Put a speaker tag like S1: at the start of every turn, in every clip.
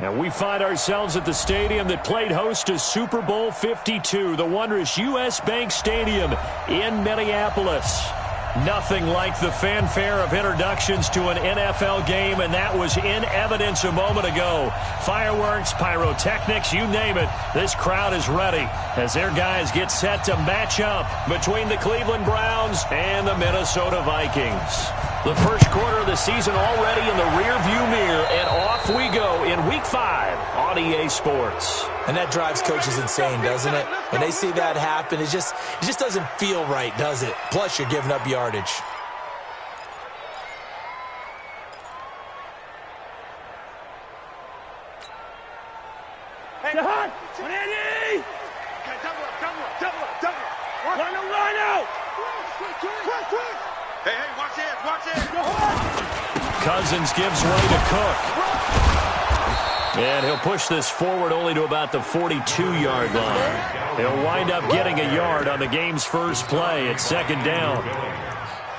S1: And we find ourselves at the stadium that played host to Super Bowl 52, the wondrous U.S. Bank Stadium in Minneapolis. Nothing like the fanfare of introductions to an NFL game, and that was in evidence a moment ago. Fireworks, pyrotechnics, you name it. This crowd is ready as their guys get set to match up between the Cleveland Browns and the Minnesota Vikings. The first quarter of the season already in the rearview mirror, and off we go in Week 5 on EA Sports.
S2: And that drives coaches insane, doesn't it? When they see that happen, it just doesn't feel right, does it? Plus, you're giving up yardage.
S3: Hey, the hunt! On Andy! Double up. Run the line out! Quick!
S4: Hey, watch it!
S1: Cousins gives way to Cook. And he'll push this forward only to about the 42-yard line. He'll wind up getting a yard on the game's first play. It's second down.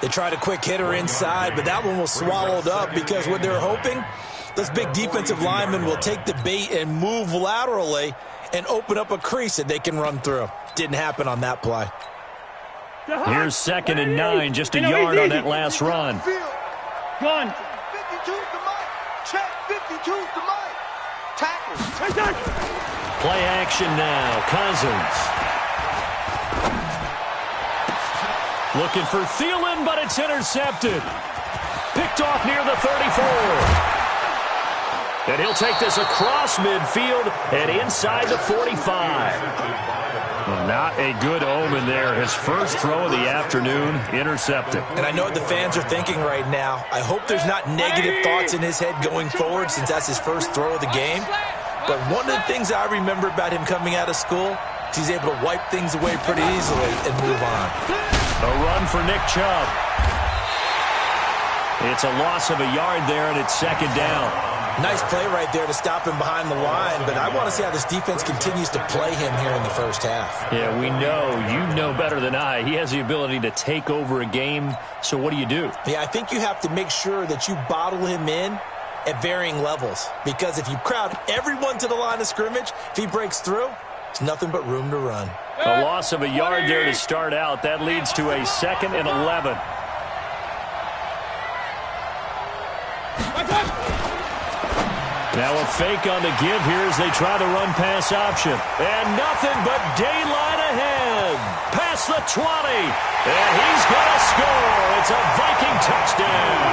S2: They tried a quick hitter inside, but that one was swallowed up because what they're hoping, those big defensive linemen will take the bait and move laterally and open up a crease that they can run through. Didn't happen on that play.
S1: Here's 2nd and 9, just a yard on that last run.
S3: Gun.
S4: 52's the mic. Check. 52's the mic. Tackle.
S1: Play action now. Cousins. Looking for Thielen, but it's intercepted. Picked off near the 34. And he'll take this across midfield and inside the 45. Not a good omen there. His first throw of the afternoon, intercepted.
S2: And I know what the fans are thinking right now. I hope there's not negative thoughts in his head going forward since that's his first throw of the game. But one of the things I remember about him coming out of school is he's able to wipe things away pretty easily and move on.
S1: A run for Nick Chubb. It's a loss of a yard there, and it's second down.
S2: Nice play right there to stop him behind the line, but I want to see how this defense continues to play him here in the first half.
S1: Yeah, we know. You know better than I. He has the ability to take over a game, so what do you do?
S2: Yeah, I think you have to make sure that you bottle him in at varying levels, because if you crowd everyone to the line of scrimmage, if he breaks through, it's nothing but room to run.
S1: A loss of a yard there to start out. That leads to a 2nd and 11. Now a fake on the give here as they try the run-pass option. And nothing but daylight ahead. Past the 20. And he's going to score. It's a Viking touchdown.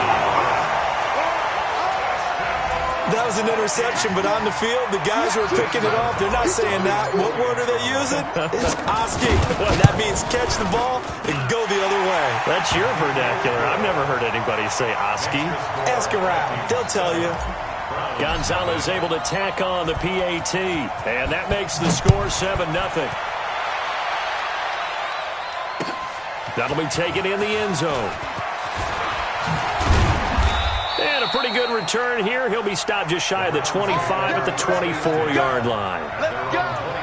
S2: That was an interception, but on the field, the guys who are picking it off, they're not saying that. What word are they using? It's Oski. And that means catch the ball and go the other way.
S1: That's your vernacular. I've never heard anybody say Oski.
S2: Ask around. They'll tell you.
S1: Gonzalez able to tack on the PAT. And that makes the score 7-0. That'll be taken in the end zone. And a pretty good return here. He'll be stopped just shy of the 25 at the 24-yard line.
S4: Let's go.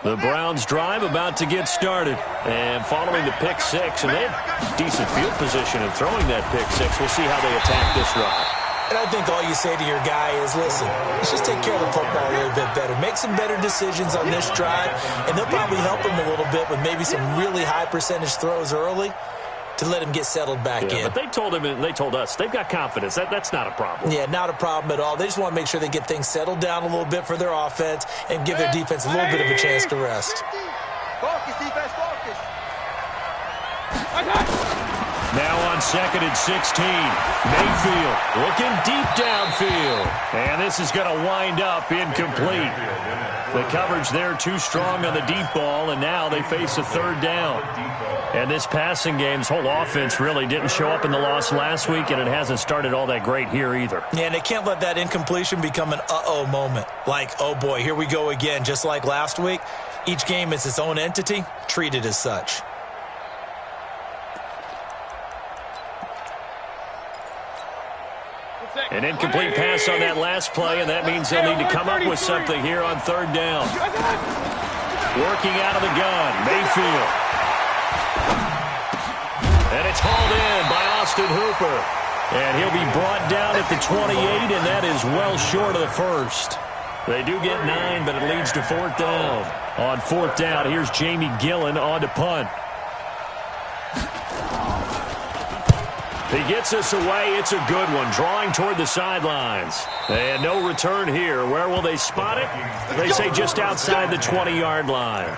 S1: The Browns drive about to get started. And following the pick six, and they have decent field position in throwing that pick six. We'll see how they attack this drive.
S2: And I think all you say to your guy is, listen, let's just take care of the football a little bit better. Make some better decisions on this drive, and they'll probably help him a little bit with maybe some really high percentage throws early to let him get settled back in.
S1: But they told him and they told us they've got confidence. That's not a problem.
S2: Yeah, not a problem at all. They just want to make sure they get things settled down a little bit for their offense and give their defense a little bit of a chance to rest.
S4: Focus, defense, focus.
S1: Now on 2nd and 16. Mayfield looking deep downfield. And this is going to wind up incomplete. The coverage there too strong on the deep ball, and now they face a third down. And this passing game's whole offense really didn't show up in the loss last week, and it hasn't started all that great here either.
S2: Yeah, and they can't let that incompletion become an uh-oh moment. Like, oh boy, here we go again, just like last week. Each game is its own entity, treated as such.
S1: An incomplete pass on that last play, and that means they'll need to come up with something here on third down. Working out of the gun, Mayfield. And it's hauled in by Austin Hooper. And he'll be brought down at the 28, and that is well short of the first. They do get 9, but it leads to fourth down. On fourth down, here's Jamie Gillen on to punt. He gets us away. It's a good one, drawing toward the sidelines. And no return here. Where will they spot it? They say just outside the 20-yard line.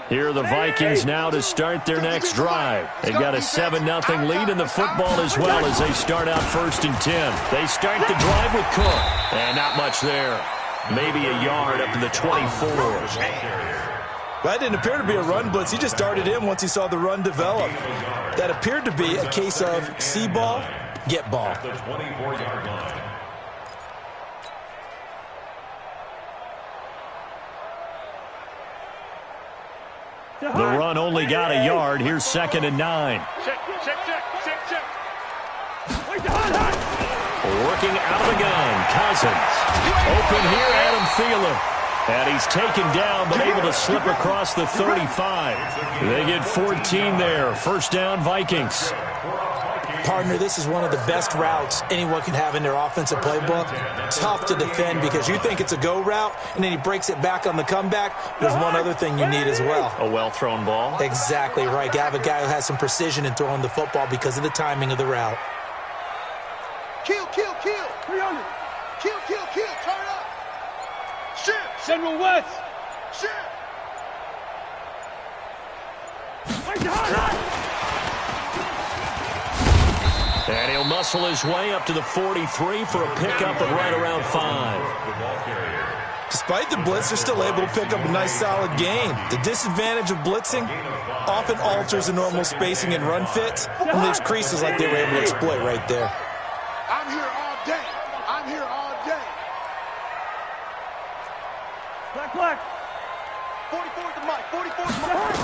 S1: Here are the Vikings now to start their next drive. They've got a 7-0 lead in the football as well as they start out 1st and 10. They start the drive with Cook. And not much there. Maybe a yard up to the 24.
S2: That didn't appear to be a run blitz. He just darted in once he saw the run develop. That appeared to be a case of see ball, get ball.
S5: The 24-yard line.
S1: The run only got a yard. Here's 2nd and 9.
S3: Check.
S1: Working out of the gun, Cousins. Open here, Adam Thielen. And he's taken down, but able to slip across the 35. They get 14 there. First down, Vikings.
S2: Partner, this is one of the best routes anyone can have in their offensive playbook. Tough to defend because you think it's a go route, and then he breaks it back on the comeback. There's one other thing you need as well.
S1: A well-thrown ball.
S2: Exactly right. You have a guy who has some precision in throwing the football because of the timing of the route.
S4: Kill. 300. Kill. Turn up. Shift.
S3: General West.
S4: Shift.
S1: And he'll muscle his way up to the 43 for a pickup of right around 5.
S2: Despite the blitz, they're still able to pick up a nice solid gain. The disadvantage of blitzing often alters the normal spacing and run fits and leaves creases like they were able to exploit right there.
S4: I'm here all day. 44 to Mike. 44 to Mike.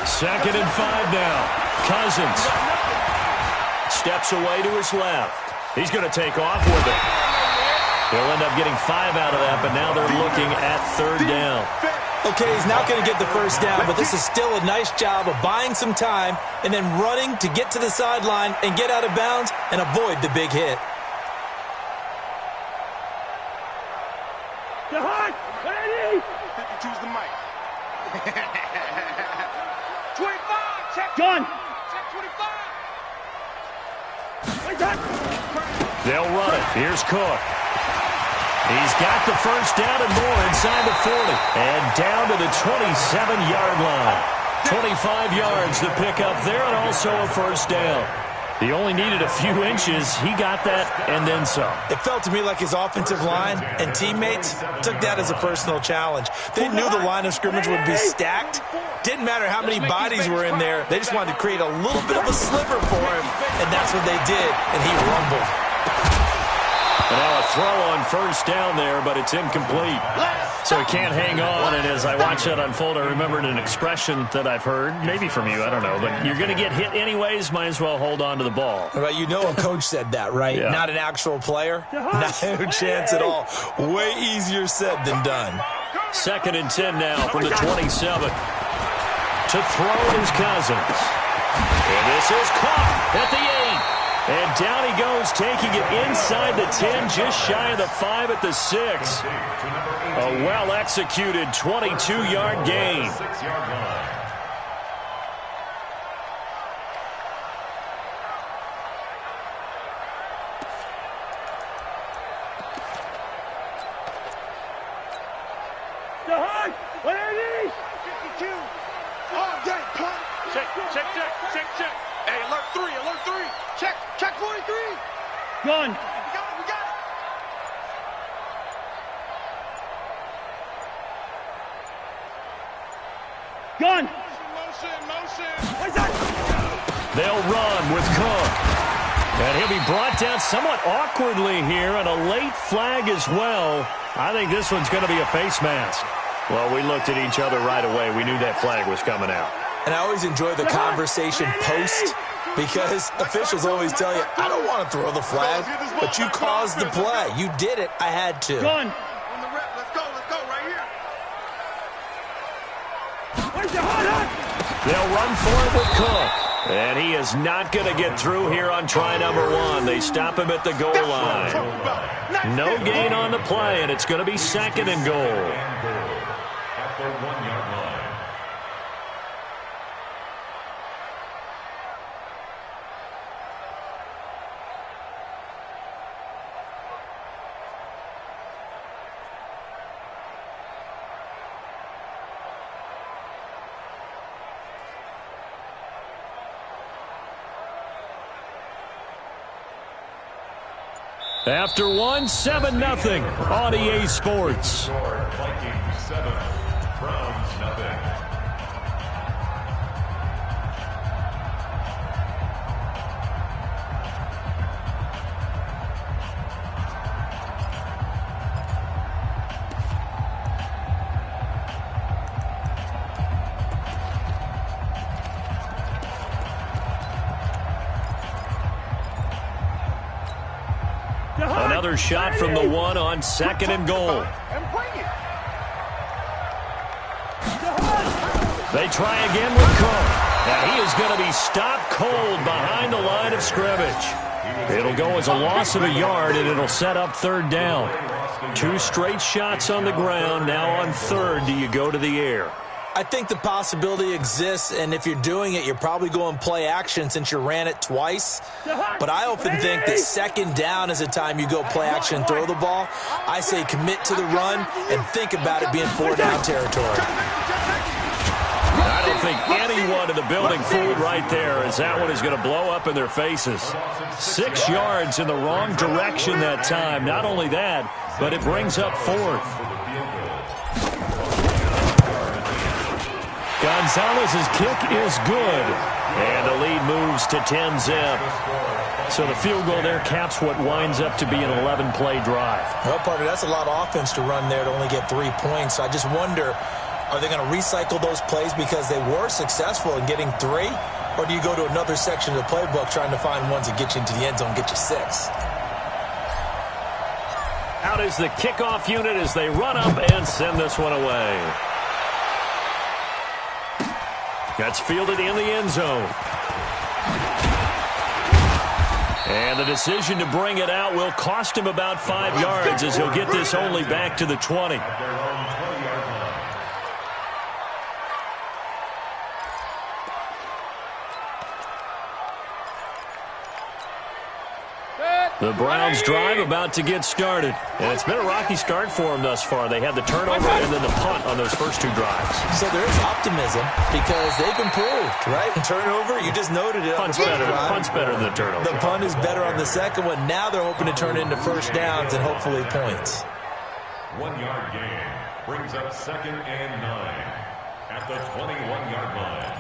S1: 2nd and 5 now. Cousins steps away to his left. He's going to take off with it. They'll end up getting 5 out of that, but now they're looking at 3rd down.
S2: Okay, he's not going to get the first down, but this is still a nice job of buying some time and then running to get to the sideline and get out of bounds and avoid the big hit.
S3: The hot.
S4: 52's the mic. 25. Check.
S3: Gun.
S4: Check 25.
S1: They'll run it. Here's Cook. He's got the first down and more inside the 40. And down to the 27-yard line. 25 yards to pick up there and also a first down. He only needed a few inches. He got that and then some.
S2: It felt to me like his offensive line and teammates took that as a personal challenge. They knew the line of scrimmage would be stacked. Didn't matter how many bodies were in there. They just wanted to create a little bit of a sliver for him, and that's what they did, and he rumbled.
S1: And now a throw on first down there, but it's incomplete. So he can't hang on, and as I watch that unfold, I remembered an expression that I've heard, maybe from you, I don't know, but you're going to get hit anyways, might as well hold on to the ball.
S2: Well, you know a coach said that, right?
S1: Yeah.
S2: Not an actual player? No chance at all. Way easier said than done.
S1: 2nd and 10 now from the 27. To throw is Cousins. And this is caught at the 8. And down he goes, taking it inside the 10, just shy of the 5 at the 6. A well-executed 22-yard gain.
S3: The hot. 180.
S4: 52. All day, punt.
S3: Check.
S4: Hey, alert 3. Check 43.
S3: Gun.
S4: We got it.
S3: Gun.
S4: Motion.
S1: They'll run with Cook. And he'll be brought down somewhat awkwardly here, and a late flag as well. I think this one's going to be a face mask. Well, we looked at each other right away. We knew that flag was coming out.
S2: And I always enjoy the conversation post because officials always tell you, I don't want to throw the flag, but you caused the play. You did it. I had to.
S3: Gun.
S4: On the rep. Let's go right here.
S3: Where's the hot?
S1: They'll run for it with Cook. And he is not going to get through here on try number 1. They stop him at the goal line. No gain on the play, and it's going to be 2nd and goal.
S5: At the 1-yard line.
S1: After 1, 7-0 on EA Sports.
S5: Vikings 7, Browns 0.
S1: Another shot from the 1 on 2nd and goal.
S4: And bring it.
S1: They try again with Cook. And he is going to be stopped cold behind the line of scrimmage. It'll go as a loss of a yard, and it'll set up 3rd down. 2 straight shots on the ground. Now on 3rd, do you go to the air?
S2: I think the possibility exists, and if you're doing it, you're probably going play action since you ran it twice. But I often think that 2nd down is the time you go play action and throw the ball. I say commit to the run and think about it being 4th down territory.
S1: I don't think anyone in the building fooled right there, as that one is going to blow up in their faces. 6 yards in the wrong direction that time. Not only that, but it brings up 4th. Gonzalez's kick is good, and the lead moves to 10-zip. So the field goal there caps what winds up to be an 11-play drive.
S2: Well, partner, that's a lot of offense to run there to only get 3 points. So I just wonder, are they going to recycle those plays because they were successful in getting 3? Or do you go to another section of the playbook trying to find ones that get you into the end zone, get you 6?
S1: Out is the kickoff unit as they run up and send this one away. That's fielded in the end zone. And the decision to bring it out will cost him about 5 yards as he'll get this only back to the 20. The Browns drive about to get started. And it's been a rocky start for them thus far. They had the turnover and then the punt on those first 2 drives.
S2: So there's optimism because they've improved, right? Turnover, you just noted it.
S1: Punt's better than the turnover.
S2: The punt is better on the second one. Now they're hoping to turn into 1st downs and hopefully points.
S5: 1-yard gain brings up 2nd and 9 at the 21-yard line.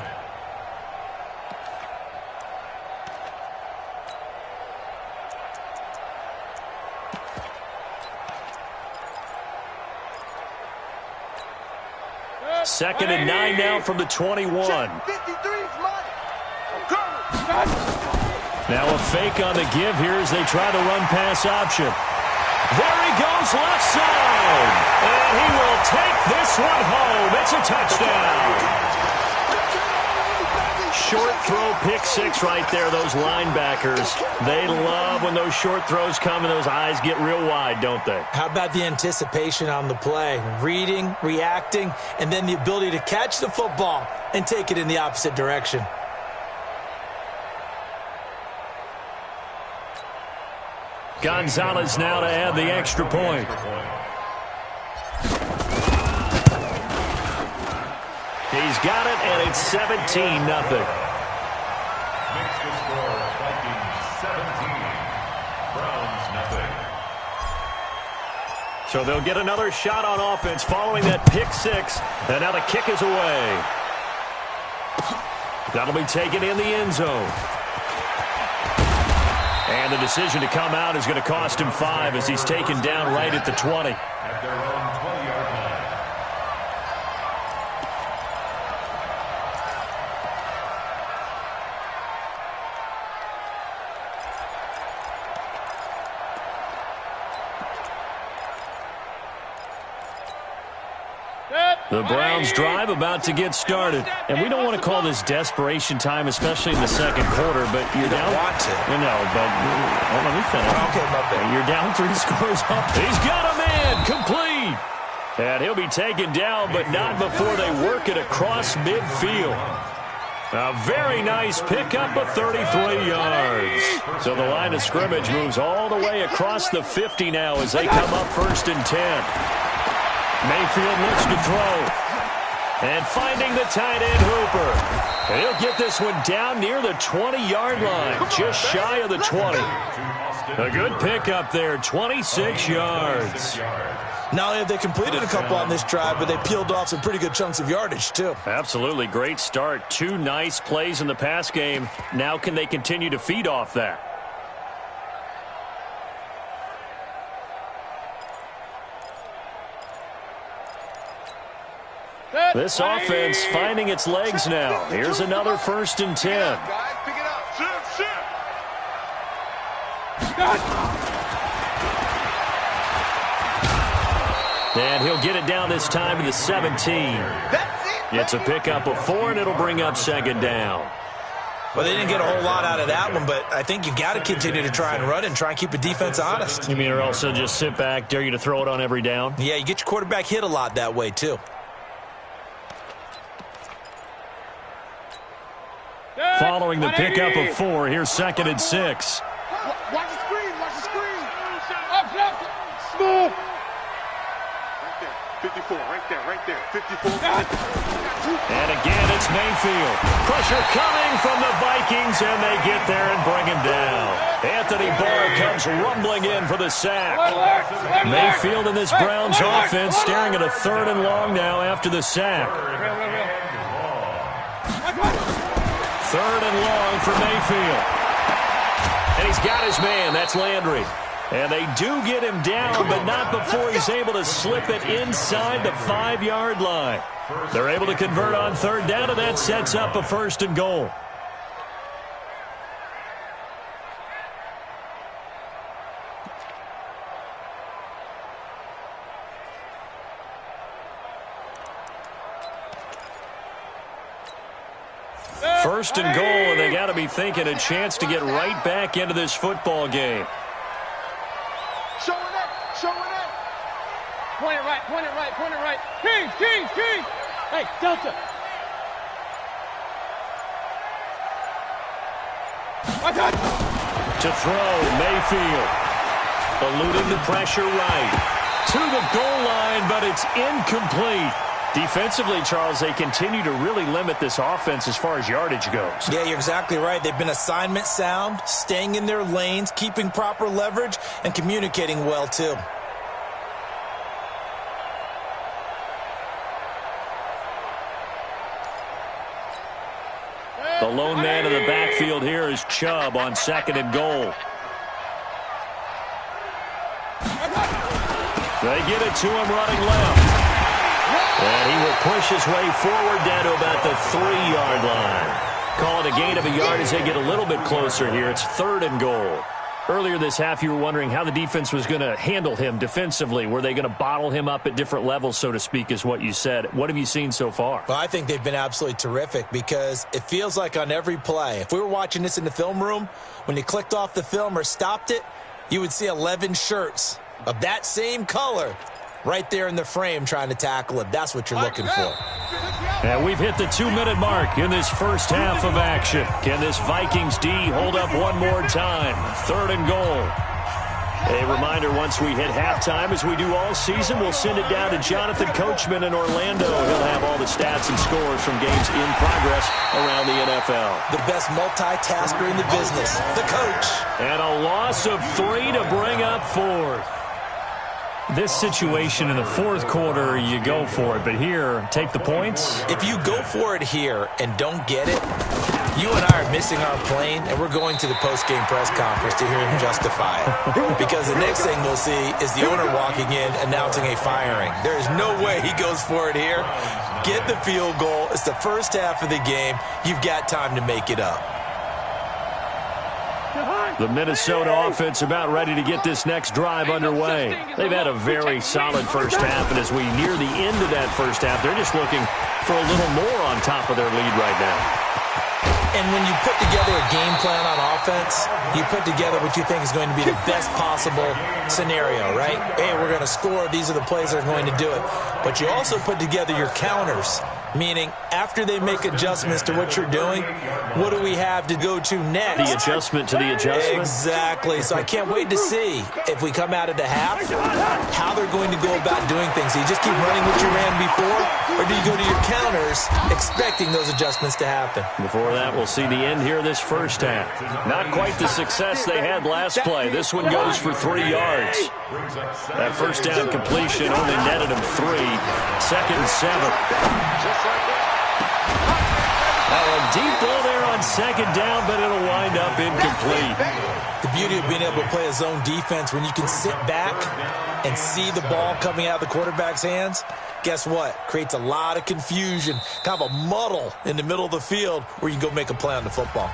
S1: Second and 9 now from the 21. Now a fake on the give here as they try the run-pass option. There he goes left side. And he will take this one home. It's a touchdown. Short throw, pick 6 right there. Those linebackers, they love when those short throws come and those eyes get real wide, don't they?
S2: How about the anticipation on the play? Reading, reacting, and then the ability to catch the football and take it in the opposite direction.
S1: Gonzalez now to add the extra point. He's got it, and it's 17-0.
S5: Makes the score Vikings 17, Browns 0.
S1: So they'll get another shot on offense following that pick 6, and now the kick is away. That'll be taken in the end zone. And the decision to come out is going to cost him 5 as he's taken down right at the 20.
S5: At their own 20-yard line.
S1: The Browns drive about to get started. And we don't want to call this desperation time, especially in the second quarter, but you're down.
S2: Want to.
S1: No, but let me finish.
S2: Okay, my bad.
S1: You're down 3 scores up. He's got a man complete. And he'll be taken down, but not before they work it across midfield. A very nice pickup of 33 yards. So the line of scrimmage moves all the way across the 50 now as they come up 1st and 10. Mayfield looks to throw. And finding the tight end Hooper. And he'll get this one down near the 20-yard line, just shy of the 20. A good pickup there, 26 yards.
S2: Not only have they completed a couple on this drive, but they peeled off some pretty good chunks of yardage, too.
S1: Absolutely. Great start. 2 nice plays in the pass game. Now can they continue to feed off that? This offense finding its legs now. Here's another 1st and 10.
S4: Guys, pick it up. Sit.
S1: And he'll get it down this time to the 17. It's a pickup of 4, and it'll bring up 2nd down.
S2: Well, they didn't get a whole lot out of that one, but I think you've got to continue to try and run and try and keep the defense honest.
S1: You mean or else they'll just sit back, dare you to throw it on every down?
S2: Yeah, you get your quarterback hit a lot that way, too.
S1: Following the pickup of 4, here's 2nd and 6.
S4: Watch the screen. Up. Smooth. Right there. 54. Right there. 54.
S1: And again, it's Mayfield. Pressure coming from the Vikings, and they get there and bring him down. Anthony Barr comes rumbling in for the sack. Mayfield and this Browns offense staring at a 3rd and long now after the sack. 3rd and long for Mayfield. And he's got his man. That's Landry. And they do get him down, but not before he's able to slip it inside the 5-yard line. They're able to convert on 3rd down, and that sets up a 1st and goal. First and goal, and they got to be thinking a chance to get right back into this football game.
S4: Showing it.
S3: Point it right. Keys. Hey, Delta.
S1: To throw, Mayfield. Eluding the pressure right. To the goal line, but it's incomplete. Defensively, Charles, they continue to really limit this offense as far as yardage goes.
S2: Yeah, you're exactly right. They've been assignment sound, staying in their lanes, keeping proper leverage, and communicating well, too.
S1: The lone man in the backfield here is Chubb on 2nd and goal. They get it to him running left. And he will push his way forward down to about the 3-yard line. Call it a gain of a yard as they get a little bit closer here. It's 3rd and goal. Earlier this half, you were wondering how the defense was going to handle him defensively. Were they going to bottle him up at different levels, so to speak, is what you said. What have you seen so far?
S2: Well, I think they've been absolutely terrific because it feels like on every play, if we were watching this in the film room, when you clicked off the film or stopped it, you would see 11 shirts of that same color right there in the frame trying to tackle him. That's what you're looking for.
S1: And we've hit the 2-minute mark in this first half of action. Can this Vikings D hold up one more time? 3rd and goal. A reminder, once we hit halftime, as we do all season, we'll send it down to Jonathan Coachman in Orlando. He'll have all the stats and scores from games in progress around the NFL.
S2: The best multitasker in the business, the coach.
S1: And a loss of 3 to bring up 4th. This situation in the 4th quarter, you go for it. But here, take the points.
S2: If you go for it here and don't get it, you and I are missing our plane, and we're going to the post-game press conference to hear him justify it. Because the next thing we'll see is the owner walking in announcing a firing. There is no way he goes for it here. Get the field goal. It's the first half of the game. You've got time to make it up.
S1: The Minnesota offense about ready to get this next drive underway. They've had a very solid first half, and as we near the end of that first half, they're just looking for a little more on top of their lead right now.
S2: And when you put together a game plan on offense, you put together what you think is going to be the best possible scenario, right? Hey, we're going to score. These are the plays that are going to do it. But you also put together your counters, meaning after they make adjustments to what you're doing, what do we have to go to next?
S1: The adjustment to the adjustment?
S2: Exactly. So I can't wait to see if we come out of the half, how they're going to go about doing things. Do you just keep running what you ran before, or do you go to your counters expecting those adjustments to happen?
S1: Before that, we'll see the end here this first half. Not quite the success they had last play. This one goes for 3 yards. That first down completion only netted him 3. 2nd and 7. A deep ball there on 2nd down, but it'll wind up incomplete.
S2: The beauty of being able to play a zone defense when you can sit back and see the ball coming out of the quarterback's hands, guess what? Creates a lot of confusion, kind of a muddle in the middle of the field where you can go make a play on the football.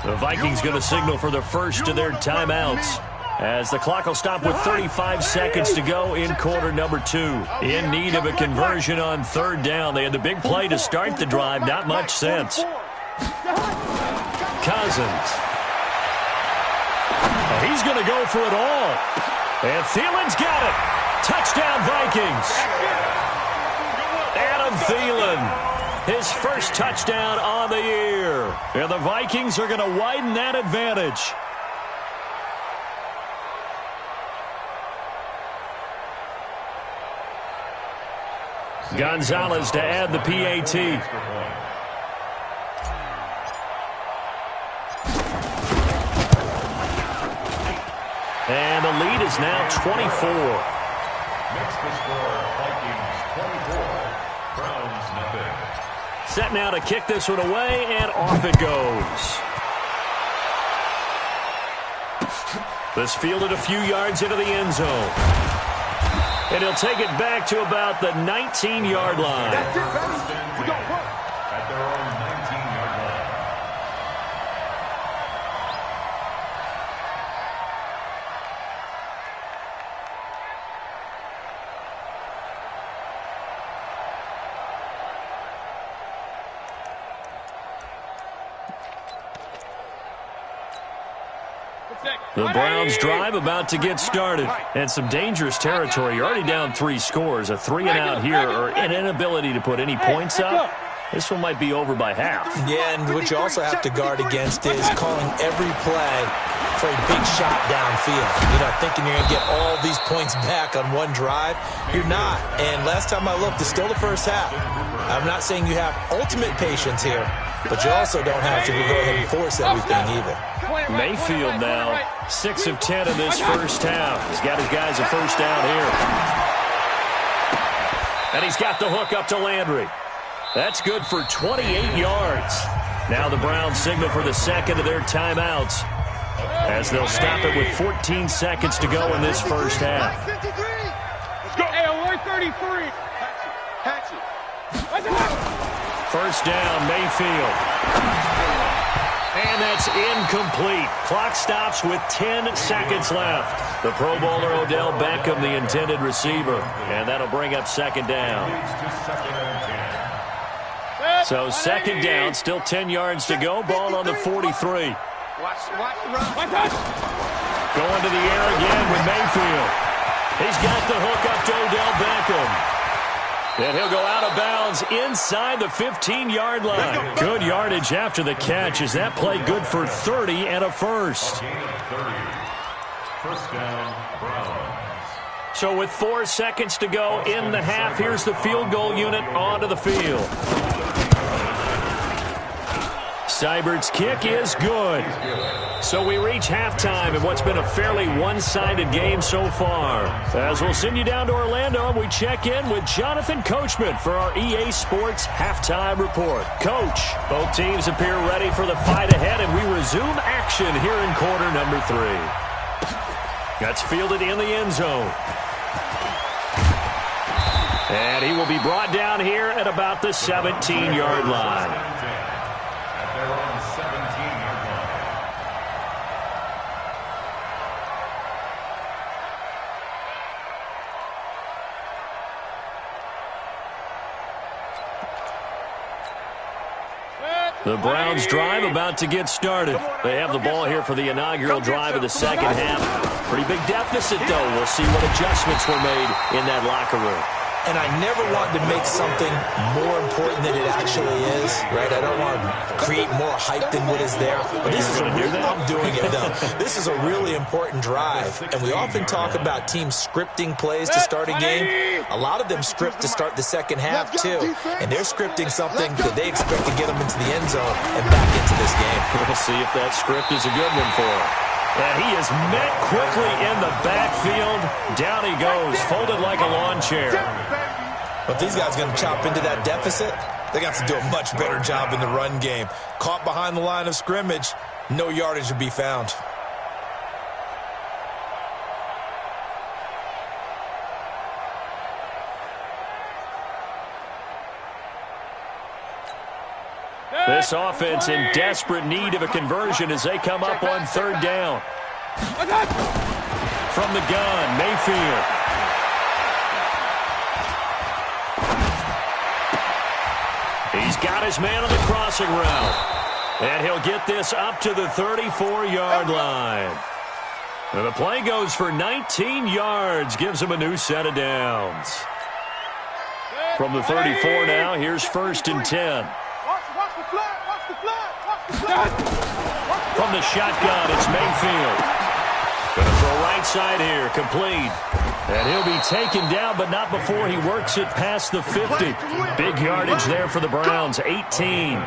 S1: The Vikings going to signal for the first of their timeouts, as the clock will stop with 35 seconds to go in quarter number 2. In need of a conversion on 3rd down. They had the big play to start the drive. Not much sense. Cousins. He's going to go for it all. And Thielen's got it. Touchdown, Vikings. Adam Thielen, his first touchdown on the year. And the Vikings are going to widen that advantage. Gonzalez to add the PAT. And the lead is now 24.
S5: Next to score, Vikings 24, Browns nothing.
S1: Set now to kick this one away, and off it goes. This fielded a few yards into the end zone. And he'll take it back to about the 19-yard line.
S4: That's it, baby. We got work.
S5: At their own 19-yard line.
S1: The Browns drive about to get started. And some dangerous territory. You're already down 3 scores. A 3-and-out here, or an inability to put any points up. This one might be over by half.
S2: Yeah, and what you also have to guard against is calling every play for a big shot downfield. You know, thinking you're going to get all these points back on one drive. You're not. And last time I looked, it's still the first half. I'm not saying you have ultimate patience here, but you also don't have to go ahead and force everything either.
S1: Mayfield now, 6 of 10 in this first half. He's got his guys a first down here. And he's got the hook up to Landry. That's good for 28 yards. Now the Browns signal for the second of their timeouts, as they'll stop it with 14 seconds to go in this first half.
S3: Hey, alert 33.
S4: Hatch it.
S1: First down, Mayfield. And that's incomplete. Clock stops with 10 seconds left. The Pro Bowler Odell Beckham, the intended receiver. And that'll bring up 2nd down. So 2nd down, still 10 yards to go. Ball on the 43.
S3: Watch the run.
S1: Going to the air again with Mayfield. He's got the hook up to Odell Beckham. And he'll go out of bounds inside the 15-yard line. Good yardage after the catch. Is that play good for 30 and a first?
S5: First down, Browns.
S1: So with 4 seconds to go in the half, here's the field goal unit onto the field. Seibert's kick is good. So we reach halftime in what's been a fairly one-sided game so far. As we'll send you down to Orlando, we check in with Jonathan Coachman for our EA Sports Halftime Report. Coach, both teams appear ready for the fight ahead, and we resume action here in quarter number 3. That's fielded in the end zone. And he will be brought down here at about the 17-yard line. The Browns drive about to get started. They have the ball here for the inaugural drive of the second half. Pretty big deficit, though. We'll see what adjustments were made in that locker room.
S2: And I never want to make something more important than it actually is, right? I don't want to create more hype than what is there. But this is I'm doing it, though. This is a really important drive. And we often talk about teams scripting plays to start a game. A lot of them script to start the second half, too. And they're scripting something that they expect to get them into the end zone and back into this game.
S1: We'll see if that script is a good one for them. And he is met quickly in the backfield. Down he goes, folded like a lawn chair.
S2: But if these guys are going to chop into that deficit, they got to do a much better job in the run game. Caught behind the line of scrimmage, no yardage to be found.
S1: This offense in desperate need of a conversion as they come up on third down. From the gun, Mayfield. He's got his man on the crossing route. And he'll get this up to the 34-yard line. And the play goes for 19 yards, gives him a new set of downs. From the 34 now, here's 1st and 10. From the shotgun, it's Mayfield. Going to throw right side here, complete. And he'll be taken down, but not before he works it past the 50. Big yardage there for the Browns, 18.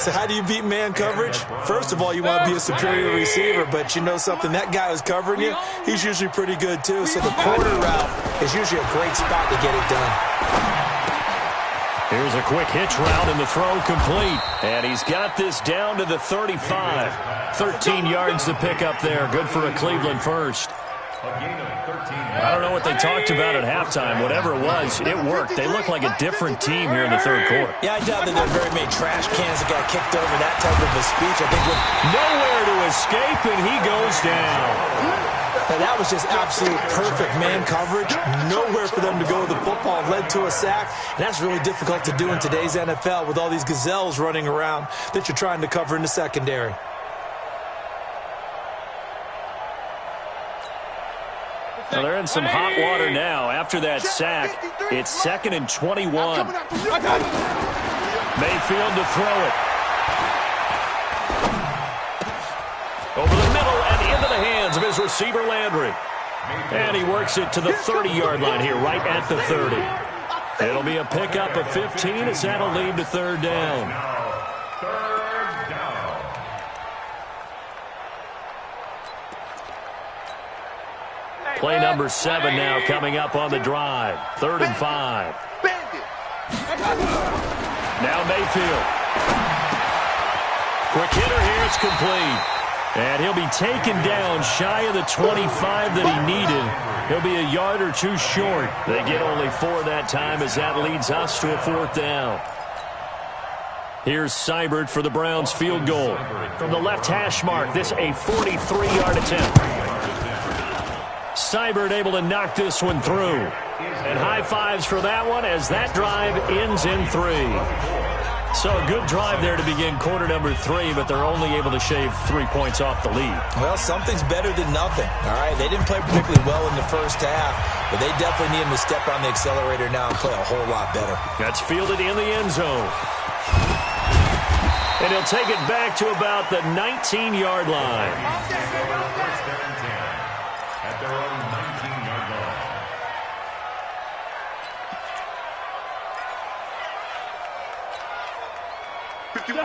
S2: So how do you beat man coverage? First of all, you want to be a superior receiver, but you know something, that guy who's covering you, he's usually pretty good too. So the corner route is usually a great spot to get it done.
S1: Here's a quick hitch route and the throw complete. And he's got this down to the 35. 13 yards to pick up there. Good for a Cleveland first. I don't know what they talked about at halftime. Whatever it was, it worked. They look like a different team here in the third quarter.
S2: Yeah, I doubt that there are very many trash cans that got kicked over that type of a speech. I think
S1: nowhere to escape, and he goes down.
S2: Now, that was just absolute perfect man coverage. Nowhere for them to go with the football. Led to a sack. And that's really difficult to do in today's NFL with all these gazelles running around that you're trying to cover in the secondary.
S1: Well, they're in some hot water now. After that sack, it's 2nd and 21. Mayfield to throw it. Over the middle and into the hands of his receiver, Landry. And he works it to the 30-yard line here, right at the 30. It'll be a pickup of 15 as that'll lead to third down. Play number 7 now coming up on the drive. 3rd and 5. Now Mayfield. Quick hitter here. It's complete. And he'll be taken down shy of the 25 that he needed. He'll be a yard or two short. They get only 4 that time as that leads us to a 4th down. Here's Seibert for the Browns field goal. From the left hash mark, this a 43-yard attempt. Seibert able to knock this one through. And high fives for that one as that drive ends in 3. So a good drive there to begin quarter number 3, but they're only able to shave 3 points off the lead.
S2: Well, something's better than nothing, all right? They didn't play particularly well in the first half, but they definitely need him to step on the accelerator now and play a whole lot better.
S1: That's fielded in the end zone. And he'll take it back to about the 19-yard line.
S5: At their own 19-yard line.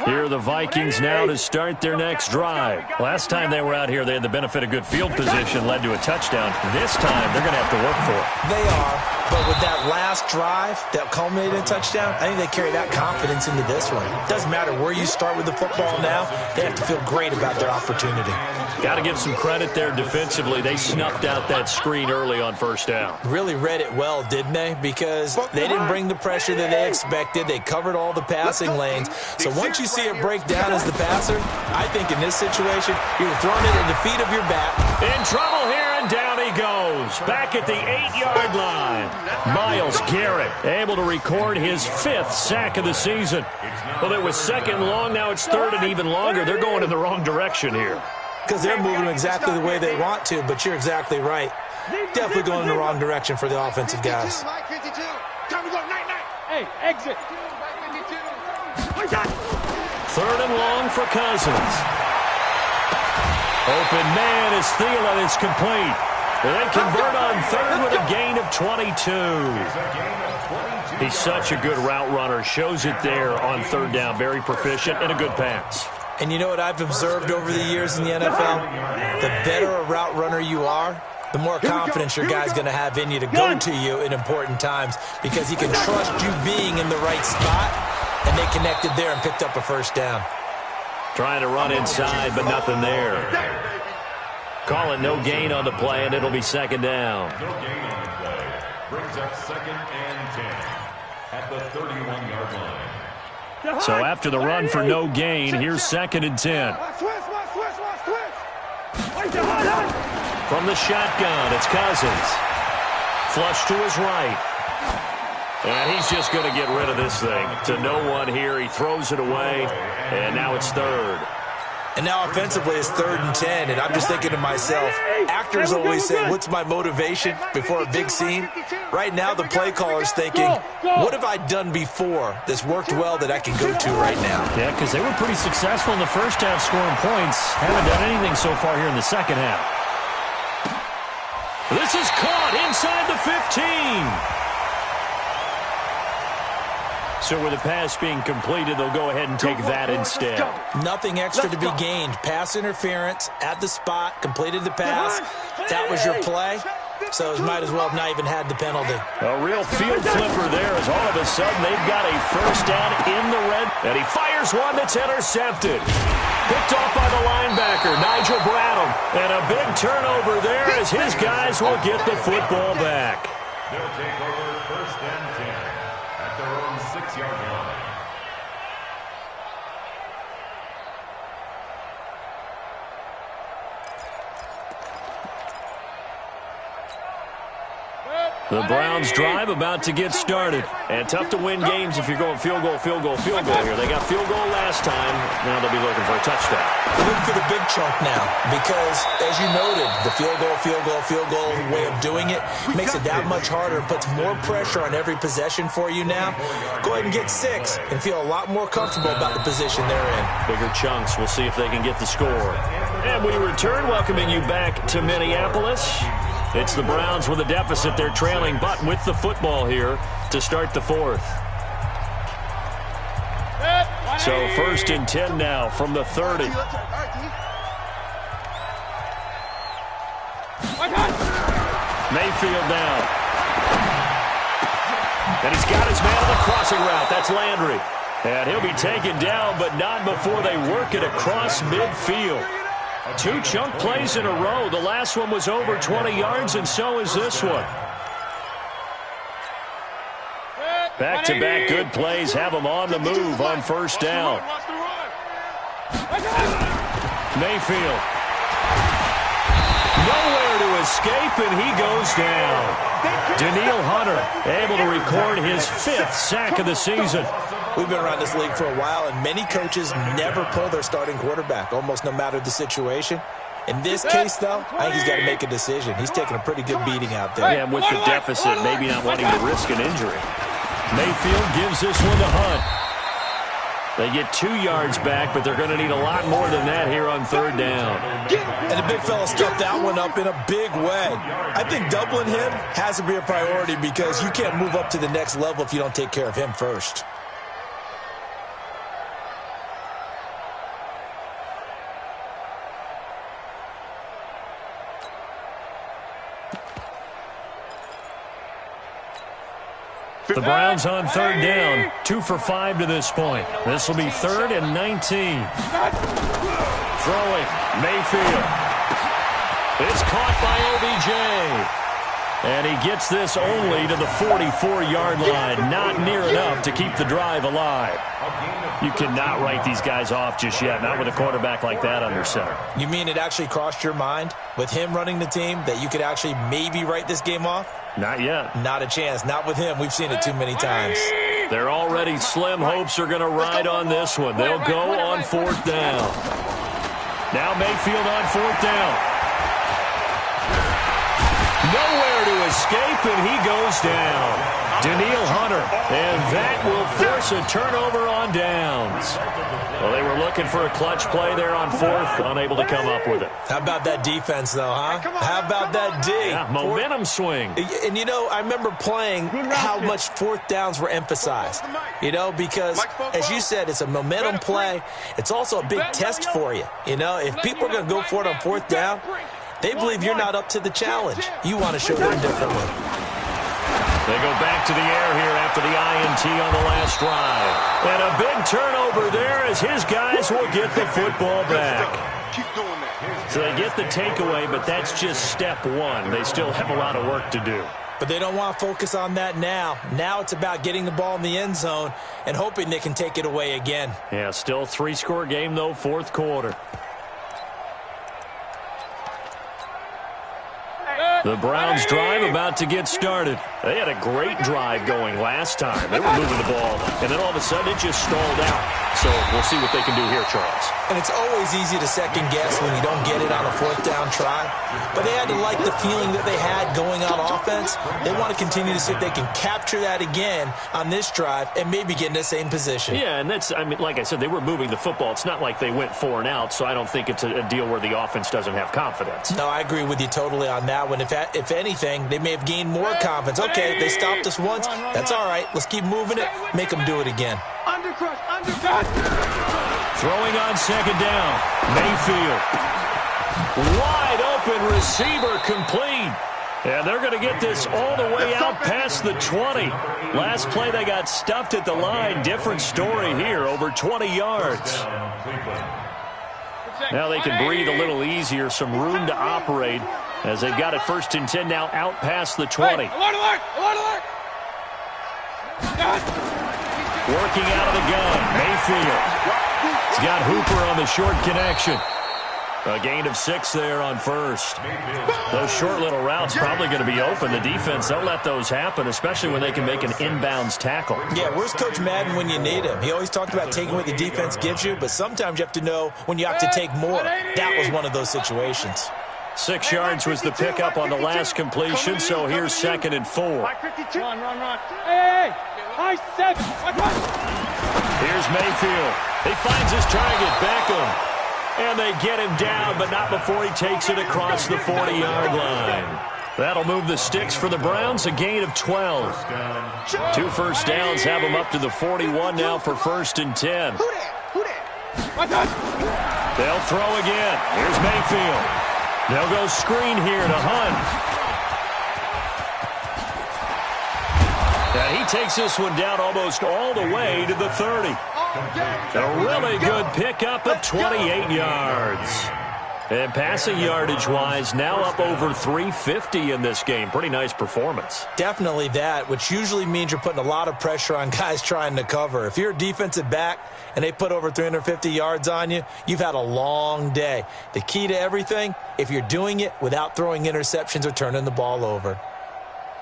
S1: Here are the Vikings now to start their next drive. Last time they were out here, they had the benefit of good field position, led to a touchdown. This time, they're going to have to work for it.
S2: They are, but with that last drive that culminated in a touchdown, I think they carry that confidence into this one. It doesn't matter where you start with the football now. They have to feel great about their opportunity.
S1: Got to give some credit there defensively. They snuffed out that screen early on first down.
S2: Really read it well, didn't they? Because they didn't bring the pressure that they expected. They covered all the passing lanes. So once you see it break down as the passer, I think in this situation, you're throwing it at the feet of your back.
S1: In trouble here, and And down he goes, back at the 8-yard line. Myles Garrett able to record his 5th sack of the season. Well, it was 2nd and long, now it's 3rd and even longer. They're going in the wrong direction here.
S2: Because they're moving exactly the way they want to, but you're exactly right. Definitely going in the wrong direction for the offensive guys.
S3: Hey, exit.
S1: 3rd and long for Cousins. Open man is Thielen. It's complete. And they convert on 3rd with a gain of 22. He's such a good route runner. Shows it there on 3rd down. Very proficient and a good pass.
S2: And you know what I've observed over the years in the NFL? The better a route runner you are, the more confidence your guy's going to have in you to go to you in important times because he can trust you being in the right spot, and they connected there and picked up a 1st down.
S1: Trying to run inside, but nothing there. Call it no gain on the play, and it'll be 2nd down.
S5: No gain on the play. Brings up 2nd and 10 at the 31-yard line.
S1: So after the run for no gain, here's 2nd and 10. From the shotgun, it's Cousins. Flush to his right. And he's just going to get rid of this thing. To no one here, he throws it away, and now it's 3rd.
S2: And now offensively it's 3rd and 10, and I'm just thinking to myself, actors always say, what's my motivation before a big scene? Right now the play caller's thinking, what have I done before that's worked well that I can go to right now?
S1: Yeah, because they were pretty successful in the first half scoring points. Haven't done anything so far here in the second half. This is caught inside the 15. So with the pass being completed, they'll go ahead and take that instead.
S2: Nothing extra to be gained. Pass interference at the spot, completed the pass. That was your play. So it might as well have not even had the penalty.
S1: A real field flipper there as all of a sudden they've got a 1st down in the red. And he fires one that's intercepted. Picked off by the linebacker, Nigel Bradham. And a big turnover there as his guys will get the football back.
S5: They'll take over 1st and 10 at their own 6-yard line.
S1: The Browns drive about to get started. And tough to win games if you're going field goal here. They got field goal last time. Now they'll be looking for a touchdown.
S2: They're looking for the big chunk now because, as you noted, the field goal way of doing it makes it that much harder and puts more pressure on every possession for you now. Go ahead and get 6 and feel a lot more comfortable about the position they're in.
S1: Bigger chunks. We'll see if they can get the score. And we return, welcoming you back to Minneapolis. It's the Browns with a deficit. They're trailing, but with the football here to start the 4th. So 1st and 10 now from the 30. Mayfield down. And he's got his man on the crossing route. That's Landry. And he'll be taken down, but not before they work it across midfield. 2 chunk plays in a row. The last one was over 20 yards, and so is this one. Back-to-back good plays have them on the move on 1st down. Mayfield. Nowhere to escape, and he goes down. Danielle Hunter able to record his 5th sack of the season.
S2: We've been around this league for a while, and many coaches never pull their starting quarterback, almost no matter the situation. In this case, though, I think he's got to make a decision. He's taking a pretty good beating out there.
S1: Yeah, and with the deficit, maybe not wanting to risk an injury. Mayfield gives this one to Hunt. They get 2 yards back, but they're going to need a lot more than that here on 3rd down.
S2: And the big fella stuffed that one up in a big way. I think doubling him has to be a priority because you can't move up to the next level if you don't take care of him first.
S1: The Browns on 3rd down, 2 for 5 to this point. This will be 3rd and 19. Throwing, Mayfield. It's caught by OBJ. And he gets this only to the 44-yard line. Not near enough to keep the drive alive. You cannot write these guys off just yet, not with a quarterback like that under center.
S2: You mean it actually crossed your mind with him running the team that you could actually maybe write this game off?
S1: Not yet.
S2: Not a chance. Not with him. We've seen it too many times.
S1: They're already slim hopes are going to ride on this one. They'll go on 4th down. Now Mayfield on 4th down. Nowhere to escape, and he goes down. Daniil Hunter, and that will force a turnover on downs. Well, they were looking for a clutch play there on 4th, unable to come up with it.
S2: How about that defense, though, huh? How about that D?
S1: Yeah, momentum swing.
S2: And, you know, I remember playing how much 4th downs were emphasized, you know, because, as you said, it's a momentum play. It's also a big test for you. You know, if people are going to go for it on 4th down, they believe you're not up to the challenge. You want to show them differently.
S1: They go back to the air here after the INT on the last drive. And a big turnover there as his guys will get the football back.
S4: Keep doing that.
S1: So they get the takeaway, but that's just step one. They still have a lot of work to do.
S2: But they don't want to focus on that now. Now it's about getting the ball in the end zone and hoping they can take it away again.
S1: Yeah, still 3-score game, though, 4th quarter. The Browns drive about to get started. They had a great drive going last time. They were moving the ball, and then all of a sudden it just stalled out. So we'll see what they can do here, Charles.
S2: And it's always easy to second guess when you don't get it on a 4th down try. But they had to like the feeling that they had going on offense. They want to continue to see if they can capture that again on this drive and maybe get in the same position.
S1: Yeah, and that's, I mean, like I said, they were moving the football. It's not like they went 4 and out, so I don't think it's a deal where the offense doesn't have confidence.
S2: No, I agree with you totally on that one. If anything, they may have gained more confidence. Okay, they stopped us once. That's all right. Let's keep moving it. Make them do it again.
S3: Undercrush, undercrush.
S1: Throwing on 2nd down. Mayfield. Wide open receiver complete. And they're going to get this all the way out past the 20. Last play they got stuffed at the line. Different story here, over 20 yards. Now they can breathe a little easier, some room to operate as they've got it 1st and 10 now out past the 20.
S3: Alert!
S1: Working out of the gun, Mayfield. He's got Hooper on the short connection. A gain of 6 there on 1st. Those short little routes probably going to be open. The defense, they'll let those happen, especially when they can make an inbounds tackle.
S2: Yeah, where's Coach Madden when you need him? He always talked about taking what the defense gives you, but sometimes you have to know when you have to take more. That was one of those situations.
S1: 6 yards was the pickup on the last completion, so here's 2nd and 4.
S3: Run. Hey! High 7.
S1: Here's Mayfield. He finds his target, Beckham. And they get him down, but not before he takes it across the 40-yard line. That'll move the sticks for the Browns, a gain of 12. 2 first downs have them up to the 41 now for 1st and 10. They'll throw again. Here's Mayfield. They'll go screen here to Hunt. And he takes this one down almost all the way to the 30. A really good pickup of 28 yards. And passing yardage-wise, now up over 350 in this game. Pretty nice performance.
S2: Definitely that, which usually means you're putting a lot of pressure on guys trying to cover. If you're a defensive back and they put over 350 yards on you, you've had a long day. The key to everything, if you're doing it without throwing interceptions or turning the ball over.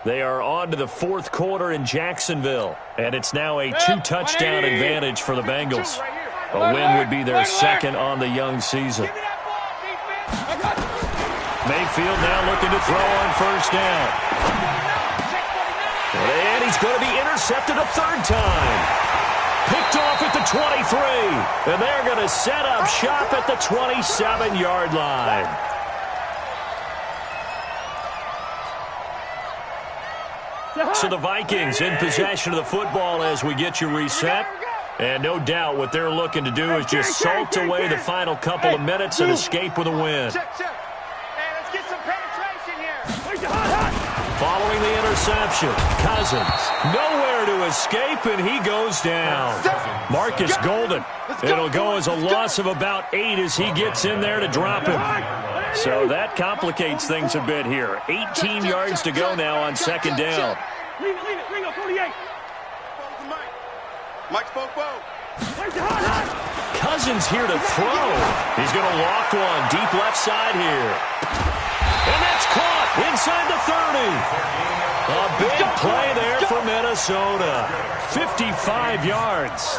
S1: They are on to the 4th quarter in Jacksonville, and it's now a 2-touchdown advantage for the Bengals. A win would be their 2nd on the young season. Mayfield now looking to throw on 1st down. And he's going to be intercepted a 3rd time. Picked off at the 23, and they're going to set up shop at the 27-yard line. So the Vikings in possession of the football as we get you reset. And no doubt what they're looking to do is just salt away the final couple of minutes and escape with a win.
S3: Check. Hey, let's get some penetration here.
S1: Following the interception, Cousins nowhere to escape, and he goes down. Marcus Golden. It'll go as a loss of about 8 as he gets in there to drop him. So that complicates things a bit here. 18 yards to go now on second down.
S3: Lean it, 48.
S4: Mike spoke both.
S1: Cousins here to throw. He's going to loft one deep left side here. And that's caught inside the 30. A big play there for Minnesota. 55 yards.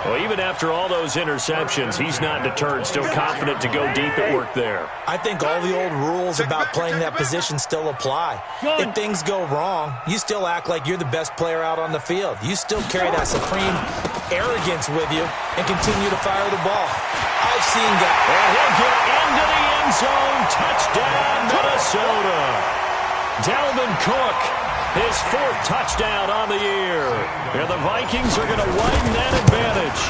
S1: Well, even after all those interceptions, he's not deterred, still confident to go deep at work there.
S2: I think all the old rules about playing that position still apply. If things go wrong, you still act like you're the best player out on the field. You still carry that supreme arrogance with you and continue to fire the ball. I've seen that.
S1: And he'll get into the end zone. Touchdown, Minnesota. Dalvin Cook, his 4th touchdown on the year. And the Vikings are going to widen that advantage.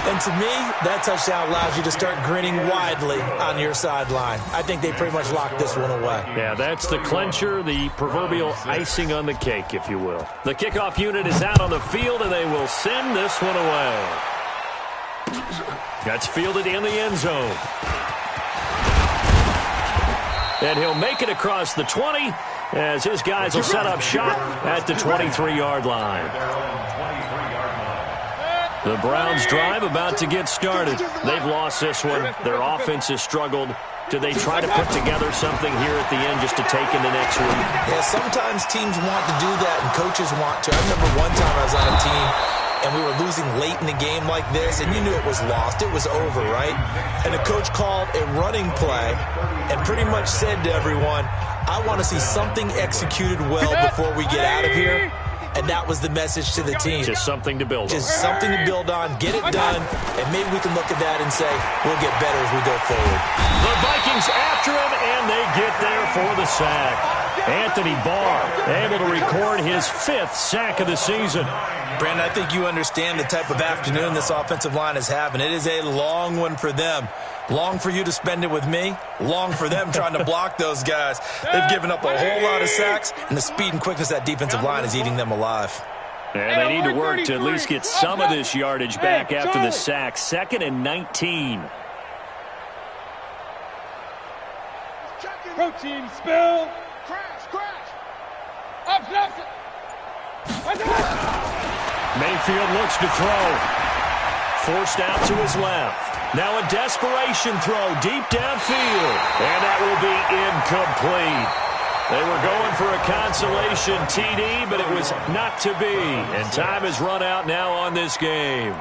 S2: And to me, that touchdown allows you to start grinning widely on your sideline. I think they pretty much locked this one away.
S1: Yeah, that's the clincher, the proverbial icing on the cake, if you will. The kickoff unit is out on the field, and they will send this one away. That's fielded in the end zone. And he'll make it across the 20 as his guys will set up shop at the 23-yard line. The Browns drive about to get started. They've lost this one. Their offense has struggled. Do they try to put together something here at the end just to take into next week?
S2: Yeah, sometimes teams want to do that and coaches want to. I remember one time I was on a team and we were losing late in the game like this, and you knew it was lost. It was over, right? And the coach called a running play and pretty much said to everyone, I want to see something executed well before we get out of here. And that was the message to the team.
S1: Just something to build on.
S2: Just something to build on, get it done, and maybe we can look at that and say, we'll get better as we go forward.
S1: The Vikings after him, and they get there for the sack. Anthony Barr able to record his 5th sack of the season.
S2: Brandon, I think you understand the type of afternoon this offensive line is having. It is a long one for them. Long for you to spend it with me. Long for them trying to block those guys. They've given up a whole lot of sacks, and the speed and quickness of that defensive line is eating them alive.
S1: And they need to work to at least get some of this yardage back after the sack. 2nd and 19.
S3: Protein spill.
S4: Crash.
S3: Up.
S1: Mayfield looks to throw. Forced out to his left. Now a desperation throw deep downfield. And that will be incomplete. They were going for a consolation TD, but it was not to be. And time has run out now on this game.